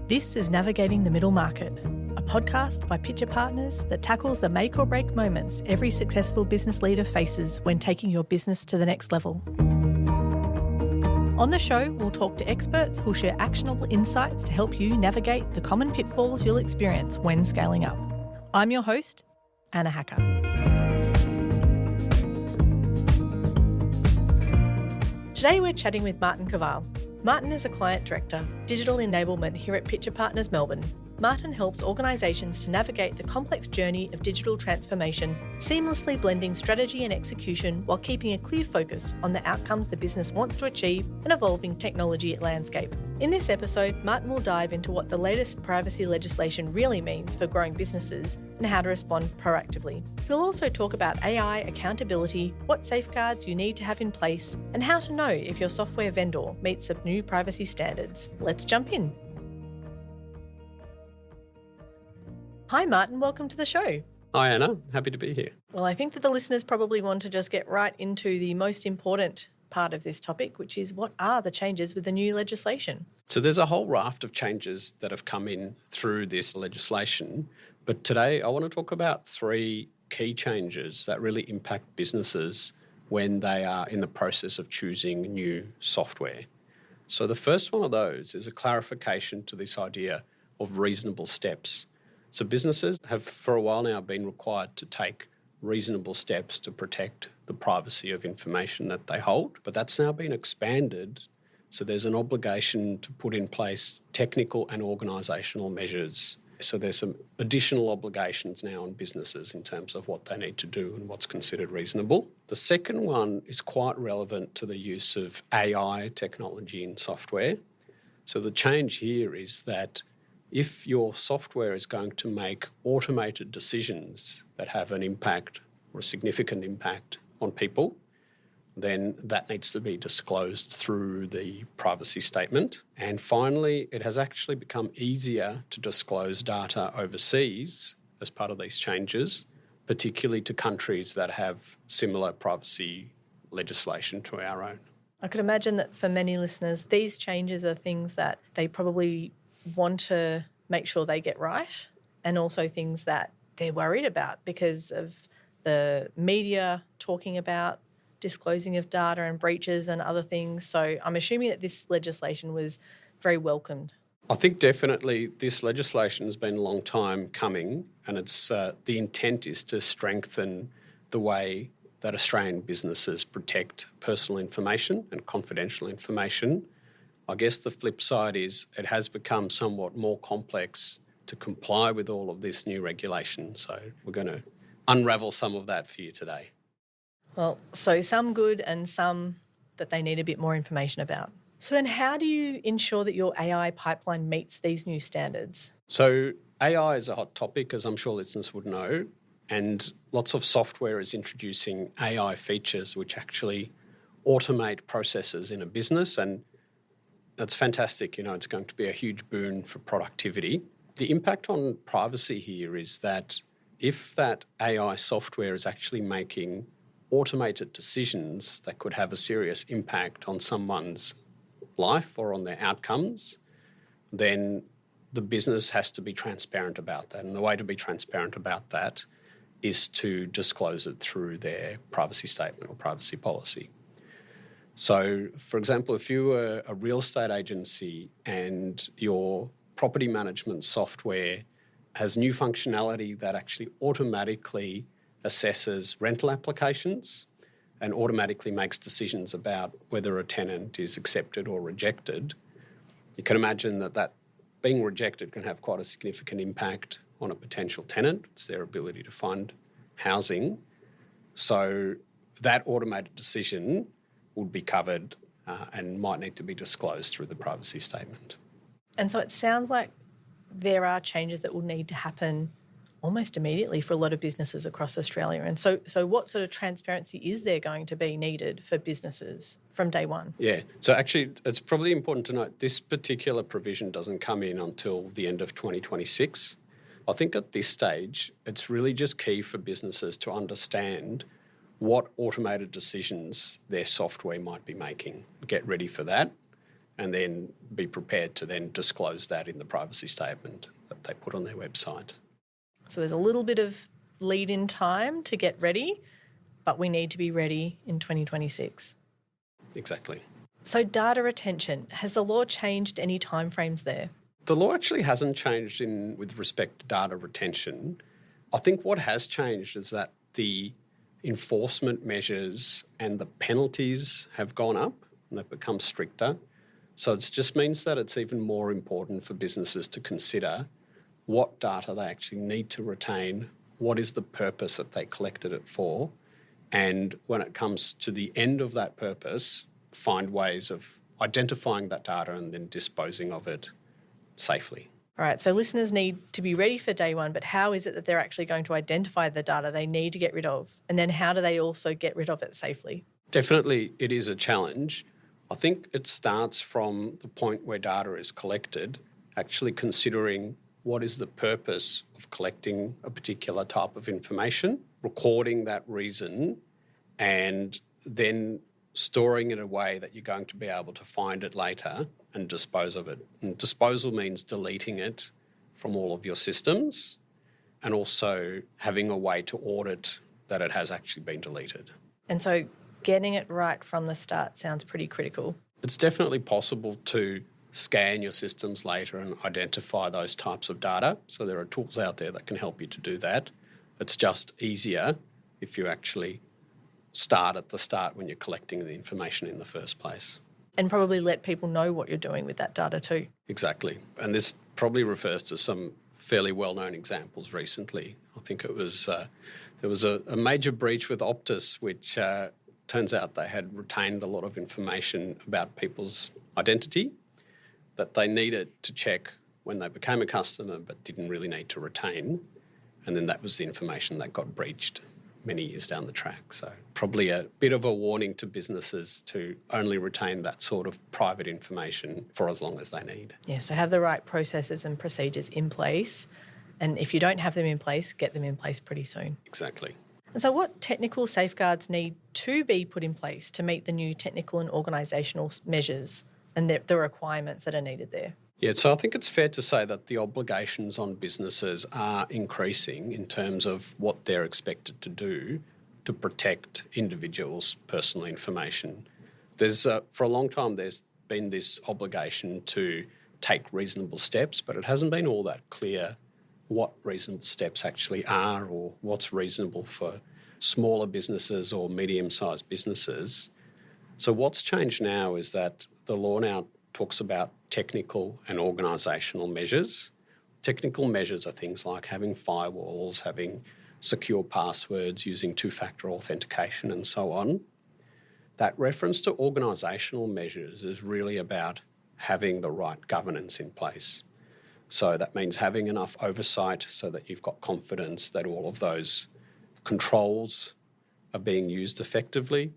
This is Navigating the Middle Market, a podcast by Pitcher Partners that tackles the make or break moments every successful business leader faces when taking your business to the next level. On the show, we'll talk to experts who'll share actionable insights to help you navigate the common pitfalls you'll experience when scaling up. I'm your host, Anna Hacker. Today we're chatting with Martin Koval. Martin is a client director, digital enablement here at Pitcher Partners Melbourne. Martin helps organisations to navigate the complex journey of digital transformation, seamlessly blending strategy and execution while keeping a clear focus on the outcomes the business wants to achieve and evolving technology landscape. In this episode, Martin will dive into what the latest privacy legislation really means for growing businesses and how to respond proactively. We'll also talk about AI accountability, what safeguards you need to have in place, and how to know if your software vendor meets the new privacy standards. Let's jump in. Hi Martin, welcome to the show. Hi Anna, happy to be here. Well, I think that the listeners probably want to just get right into the most important part of this topic, which is what are the changes with the new legislation? So there's a whole raft of changes that have come in through this legislation, but today I want to talk about three key changes that really impact businesses when they are in the process of choosing new software. So the first one of those is a clarification to this idea of reasonable steps. So businesses have for a while now been required to take reasonable steps to protect the privacy of information that they hold, but that's now been expanded. So there's an obligation to put in place technical and organisational measures. So there's some additional obligations now on businesses in terms of what they need to do and what's considered reasonable. The second one is quite relevant to the use of AI technology in software. So the change here is that if your software is going to make automated decisions that have an impact or a significant impact on people, then that needs to be disclosed through the privacy statement. And finally, it has actually become easier to disclose data overseas as part of these changes, particularly to countries that have similar privacy legislation to our own. I could imagine that for many listeners, these changes are things that they probably want to make sure they get right, and also things that they're worried about because of the media talking about disclosing of data and breaches and other things. So I'm assuming that this legislation was very welcomed. I think definitely this legislation has been a long time coming, and it's the intent is to strengthen the way that Australian businesses protect personal information and confidential information. I guess the flip side is it has become somewhat more complex to comply with all of this new regulation. So we're going to unravel some of that for you today. Well, so some good and some that they need a bit more information about. So then how do you ensure that your AI pipeline meets these new standards? So AI is a hot topic, as I'm sure listeners would know, and lots of software is introducing AI features which actually automate processes in a business, and that's fantastic. It's going to be a huge boon for productivity. The impact on privacy here is that if that AI software is actually making automated decisions that could have a serious impact on someone's life or on their outcomes, then the business has to be transparent about that. And the way to be transparent about that is to disclose it through their privacy statement or privacy policy. So, for example, if you were a real estate agency and your property management software has new functionality that actually automatically assesses rental applications and automatically makes decisions about whether a tenant is accepted or rejected, you can imagine that being rejected can have quite a significant impact on a potential tenant. It's their ability to find housing. So that automated decision would be covered and might need to be disclosed through the privacy statement. And so it sounds like there are changes that will need to happen almost immediately for a lot of businesses across Australia. And so what sort of transparency is there going to be needed for businesses from day one? Yeah, so actually it's probably important to note this particular provision doesn't come in until the end of 2026. I think at this stage it's really just key for businesses to understand what automated decisions their software might be making. Get ready for that and then be prepared to then disclose that in the privacy statement that they put on their website. So there's a little bit of lead in time to get ready, but we need to be ready in 2026. Exactly. So data retention, has the law changed any timeframes there? The law actually hasn't changed with respect to data retention. I think what has changed is that the enforcement measures and the penalties have gone up and they've become stricter. So it just means that it's even more important for businesses to consider what data they actually need to retain, what is the purpose that they collected it for, and when it comes to the end of that purpose, find ways of identifying that data and then disposing of it safely. All right, so listeners need to be ready for day one, but how is it that they're actually going to identify the data they need to get rid of? And then how do they also get rid of it safely? Definitely it is a challenge. I think it starts from the point where data is collected, actually considering what is the purpose of collecting a particular type of information, recording that reason, and then storing it in a way that you're going to be able to find it later and dispose of it. And disposal means deleting it from all of your systems and also having a way to audit that it has actually been deleted. And so getting it right from the start sounds pretty critical. It's definitely possible to scan your systems later and identify those types of data. So there are tools out there that can help you to do that. It's just easier if you actually start at the start when you're collecting the information in the first place. And probably let people know what you're doing with that data too. Exactly. And this probably refers to some fairly well-known examples recently. I think it was there was a major breach with Optus, which turns out they had retained a lot of information about people's identity that they needed to check when they became a customer but didn't really need to retain. And then that was the information that got breached many years down the track. So probably a bit of a warning to businesses to only retain that sort of private information for as long as they need. Yeah, so have the right processes and procedures in place. And if you don't have them in place, get them in place pretty soon. Exactly. And so what technical safeguards need to be put in place to meet the new technical and organisational measures and the requirements that are needed there? Yeah, so I think it's fair to say that the obligations on businesses are increasing in terms of what they're expected to do to protect individuals' personal information. For a long time, there's been this obligation to take reasonable steps, but it hasn't been all that clear what reasonable steps actually are or what's reasonable for smaller businesses or medium-sized businesses. So what's changed now is that the law now talks about technical and organisational measures. Technical measures are things like having firewalls, having secure passwords, using two-factor authentication and so on. That reference to organisational measures is really about having the right governance in place. So that means having enough oversight so that you've got confidence that all of those controls are being used effectively.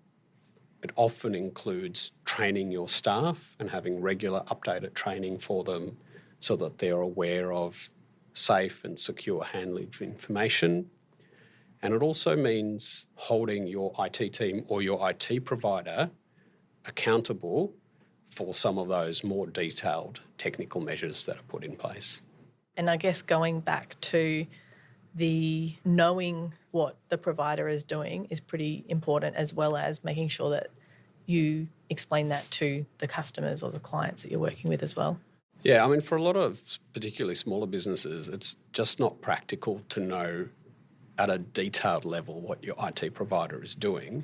It often includes training your staff and having regular updated training for them so that they're aware of safe and secure handling of information. And it also means holding your IT team or your IT provider accountable for some of those more detailed technical measures that are put in place. And I guess going back to the knowing what the provider is doing is pretty important, as well as making sure that you explain that to the customers or the clients that you're working with as well. Yeah, I mean, for a lot of particularly smaller businesses, it's just not practical to know at a detailed level what your IT provider is doing.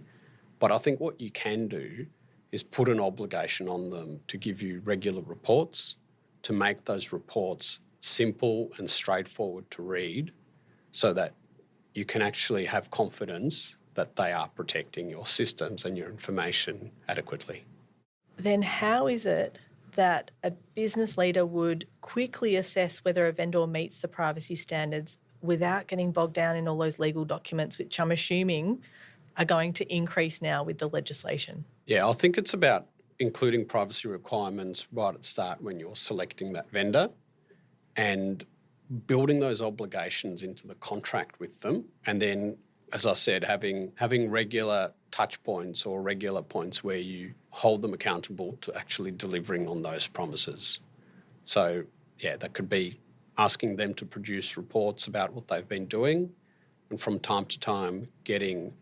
But I think what you can do is put an obligation on them to give you regular reports, to make those reports simple and straightforward to read so that you can actually have confidence that they are protecting your systems and your information adequately. Then how is it that a business leader would quickly assess whether a vendor meets the privacy standards without getting bogged down in all those legal documents, which I'm assuming are going to increase now with the legislation? Yeah, I think it's about including privacy requirements right at the start when you're selecting that vendor and building those obligations into the contract with them, and then as I said, having regular touch points or regular points where you hold them accountable to actually delivering on those promises. So, yeah, that could be asking them to produce reports about what they've been doing, and from time to time getting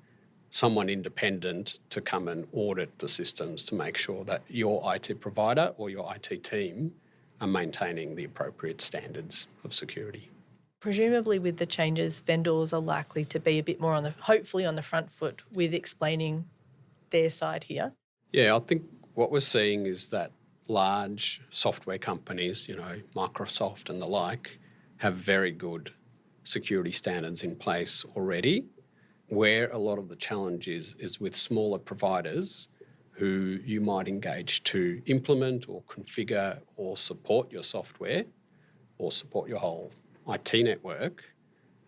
someone independent to come and audit the systems to make sure that your IT provider or your IT team are maintaining the appropriate standards of security. Presumably with the changes, vendors are likely to be a bit more hopefully on the front foot with explaining their side here. Yeah, I think what we're seeing is that large software companies, Microsoft and the like, have very good security standards in place already. Where a lot of the challenge is with smaller providers who you might engage to implement or configure or support your software or support your whole IT network,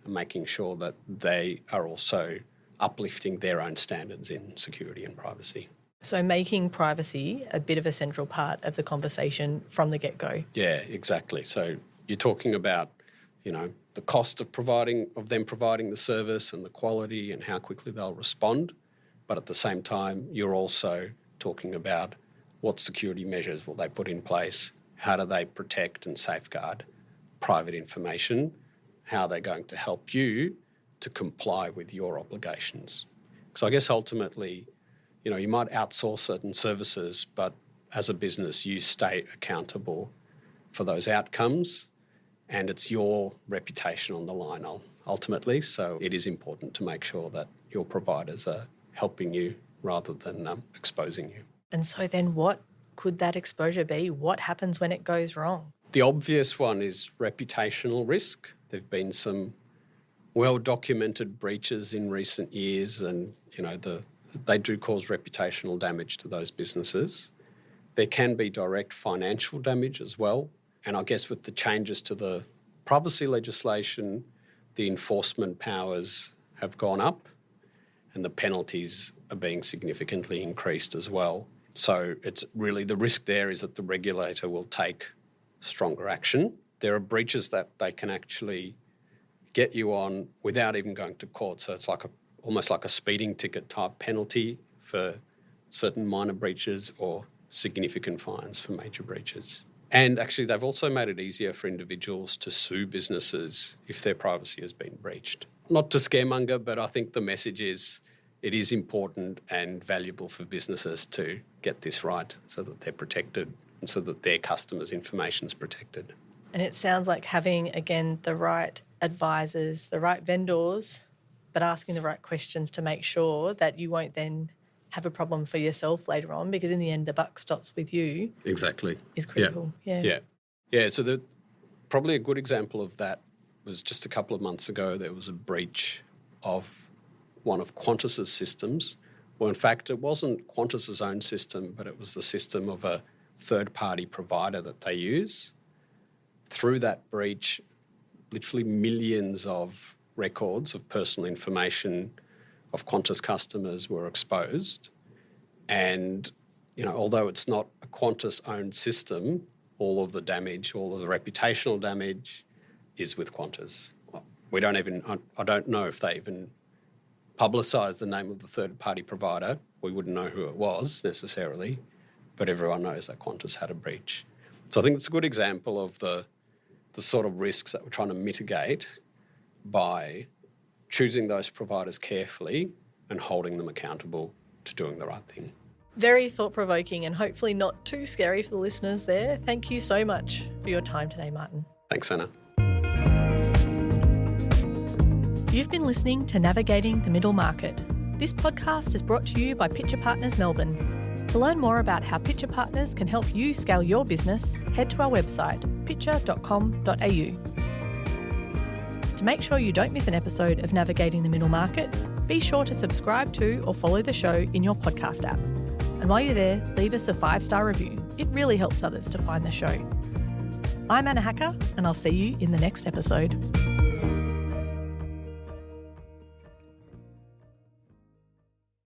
and making sure that they are also uplifting their own standards in security and privacy. So making privacy a bit of a central part of the conversation from the get-go. Yeah, exactly. So you're talking about, the cost of them providing the service and the quality and how quickly they'll respond. But at the same time, you're also talking about what security measures will they put in place, how do they protect and safeguard private information, how they're going to help you to comply with your obligations. So I guess ultimately, you might outsource certain services, but as a business, you stay accountable for those outcomes, and it's your reputation on the line ultimately. So it is important to make sure that your providers are helping you rather than exposing you. And so then what could that exposure be? What happens when it goes wrong? The obvious one is reputational risk. There have been some well-documented breaches in recent years, and they do cause reputational damage to those businesses. There can be direct financial damage as well. And I guess with the changes to the privacy legislation, the enforcement powers have gone up and the penalties are being significantly increased as well. So it's really the risk there is that the regulator will take stronger action. There are breaches that they can actually get you on without even going to court. So it's almost like a speeding ticket type penalty for certain minor breaches or significant fines for major breaches. And actually, they've also made it easier for individuals to sue businesses if their privacy has been breached. Not to scaremonger, but I think the message is it is important and valuable for businesses to get this right so that they're protected and so that their customers' information is protected. And it sounds like having, again, the right advisors, the right vendors, but asking the right questions to make sure that you won't then have a problem for yourself later on, because in the end the buck stops with you. Exactly. Is critical. Yeah. So probably a good example of that was just a couple of months ago there was a breach of one of Qantas's systems. Well, in fact, it wasn't Qantas's own system, but it was the system of a third-party provider that they use. Through that breach, literally millions of records of personal information of Qantas customers were exposed. And, although it's not a Qantas-owned system, all of the damage, all of the reputational damage is with Qantas. I don't know if they even publicised the name of the third-party provider. We wouldn't know who it was necessarily, but everyone knows that Qantas had a breach. So I think it's a good example of the sort of risks that we're trying to mitigate by choosing those providers carefully and holding them accountable to doing the right thing. Very thought-provoking and hopefully not too scary for the listeners there. Thank you so much for your time today, Martin. Thanks, Anna. You've been listening to Navigating the Middle Market. This podcast is brought to you by Pitcher Partners Melbourne. To learn more about how Pitcher Partners can help you scale your business, head to our website, pitcher.com.au. To make sure you don't miss an episode of Navigating the Middle Market, be sure to subscribe to or follow the show in your podcast app. And while you're there, leave us a 5-star review. It really helps others to find the show. I'm Anna Hacker, and I'll see you in the next episode.